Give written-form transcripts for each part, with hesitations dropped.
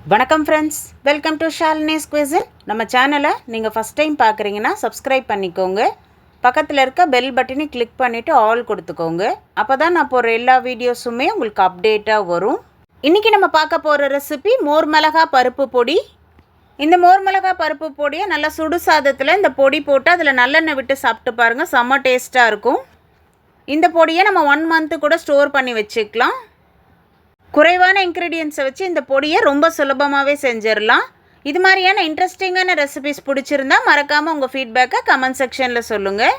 வணக்கம் friends, welcome to Shalini's cuisine. நம்ம சேனலை நீங்கள் ஃபஸ்ட் டைம் பார்க்குறீங்கன்னா சப்ஸ்கிரைப் பண்ணிக்கோங்க. பக்கத்தில் இருக்க பெல் பட்டனை கிளிக் பண்ணிவிட்டு ஆல் கொடுத்துக்கோங்க. அப்போ தான் நான் போகிற எல்லா வீடியோஸுமே உங்களுக்கு அப்டேட்டாக வரும். இன்றைக்கி நம்ம பார்க்க போகிற ரெசிபி மோர் மிளகா பருப்பு பொடி. இந்த மோர் மிளகா பருப்பு பொடியை நல்லா சுடு சாதத்தில் இந்த பொடி போட்டு அதில் நல்லெண்ணெய் விட்டு சாப்பிட்டு பாருங்கள், செம்ம டேஸ்ட்டாக இருக்கும். இந்த பொடியை நம்ம 1 மந்த்து கூட ஸ்டோர் பண்ணி வச்சுக்கலாம். குறைவான இன்க்ரீடியன்ஸை வச்சு இந்த பொடியை ரொம்ப சுலபமாகவே செஞ்சிடலாம். இது மாதிரியான இன்ட்ரெஸ்டிங்கான ரெசிபிஸ் பிடிச்சிருந்தா மறக்காமல் உங்கள் ஃபீட்பேக்கை கமெண்ட் செக்ஷனில் சொல்லுங்கள்.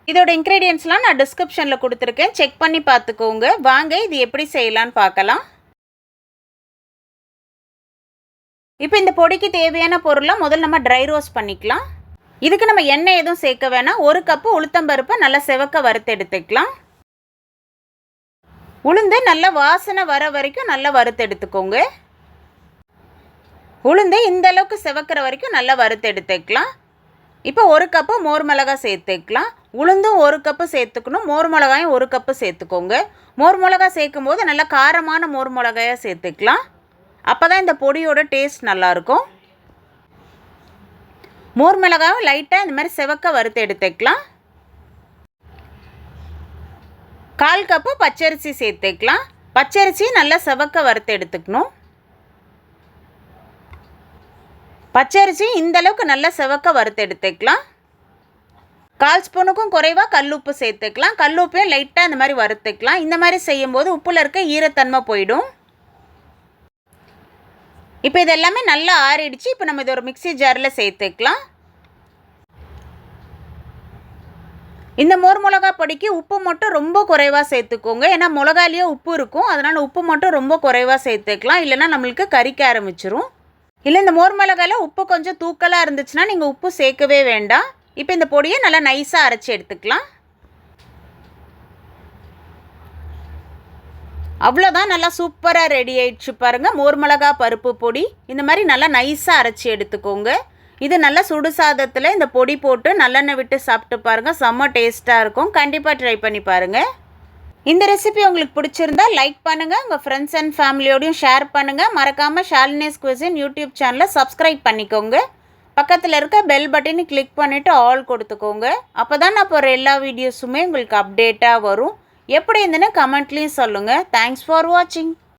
இதோட இன்க்ரீடியன்ஸ்லாம் நான் டிஸ்கிரிப்ஷனில் கொடுத்துருக்கேன், செக் பண்ணி பார்த்துக்கோங்க. வாங்க இது எப்படி செய்யலான்னு பார்க்கலாம். இப்போ இந்த பொடிக்கு தேவையான பொருளை முதல்ல நம்ம ட்ரை ரோஸ்ட் பண்ணிக்கலாம். இதுக்கு நம்ம எண்ணெய் எதுவும் சேர்க்க வேணாம். 1 கப்பு உளுத்தம்பருப்பை நல்லா செவக்க வறுத்து எடுத்துக்கலாம். உளுந்து நல்லா வாசனை வர வரைக்கும் நல்லா வறுத்து எடுத்துக்கோங்க. உளுந்து இந்த அளவுக்கு செவக்கிற வரைக்கும் நல்லா வறுத்து எடுத்துக்கலாம். இப்போ 1 கப்பு மோர் மிளகா சேர்த்துக்கலாம். உளுந்தும் 1 கப்பு சேர்த்துக்கணும், மோர் மிளகாயும் 1 கப்பு சேர்த்துக்கோங்க. மோர் மிளகா சேர்க்கும் போது நல்லா காரமான மோர் மிளகாயாக சேர்த்துக்கலாம். அப்போ தான் இந்த பொடியோட டேஸ்ட் நல்லாயிருக்கும். மோர் மிளகாயும் லைட்டாக இந்த மாதிரி செவக்க வறுத்து எடுத்துக்கலாம். 1/4 கப்பு பச்சரிசி சேர்த்துக்கலாம். பச்சரிசி நல்லா செவக்க வறுத்து எடுத்துக்கணும். பச்சரிசி இந்த அளவுக்கு நல்லா செவக்க வறுத்து எடுத்துக்கலாம். 1/4 ஸ்பூனுக்கும் குறைவாக கல்லுப்பு சேர்த்துக்கலாம். கல்லுப்பையும் லைட்டாக இந்த மாதிரி வறுத்துக்கலாம். இந்த மாதிரி செய்யும்போது உப்பில் இருக்க ஈரத்தன்மை போயிடும். இப்போ இது எல்லாமே நல்லா ஆறிடுச்சு. இப்போ நம்ம இது ஒரு மிக்ஸி ஜாரில் சேர்த்துக்கலாம். இந்த மோர் மிளகா பொடிக்கு உப்பு மட்டும் ரொம்ப குறைவாக சேர்த்துக்கோங்க. ஏன்னா மிளகாலேயே உப்பு இருக்கும், அதனால் உப்பு மட்டும் ரொம்ப குறைவாக சேர்த்துக்கலாம். இல்லைனா நம்மளுக்கு கரிக்க ஆரம்பிச்சிரும். இல்லை இந்த மோர் மிளகாயில் உப்பு கொஞ்சம் தூக்கலாக இருந்துச்சுன்னா நீங்கள் உப்பு சேர்க்கவே வேண்டாம். இப்போ இந்த பொடியை நல்லா நைஸாக அரைச்சி எடுத்துக்கலாம். அவ்வளோதான், நல்லா சூப்பராக ரெடி ஆயிடுச்சு பாருங்கள் மோர் மிளகா பருப்பு பொடி. இந்த மாதிரி நல்லா நைஸாக அரைச்சி எடுத்துக்கோங்க. இது நல்லா சுடு சாதத்தில் இந்த பொடி போட்டு நல்லெண்ணெய் விட்டு சாப்பிட்டு பாருங்கள், செம்ம டேஸ்ட்டாக இருக்கும். கண்டிப்பாக ட்ரை பண்ணி பாருங்கள். இந்த ரெசிபி உங்களுக்கு பிடிச்சிருந்தா லைக் பண்ணுங்கள், உங்கள் ஃப்ரெண்ட்ஸ் அண்ட் ஃபேமிலியோடையும் ஷேர் பண்ணுங்கள். மறக்காமல் ஷாலினிஸ் குவிசின் யூடியூப் சேனலை சப்ஸ்கிரைப் பண்ணிக்கோங்க. பக்கத்தில் இருக்க பெல் பட்டனை கிளிக் பண்ணிவிட்டு ஆல் கொடுத்துக்கோங்க. அப்போ தான் நான் போகிற எல்லா வீடியோஸுமே உங்களுக்கு அப்டேட்டாக வரும். எப்படி இருந்துன்னு கமெண்ட்லேயும் சொல்லுங்கள். தேங்க்ஸ் ஃபார் வாட்சிங்.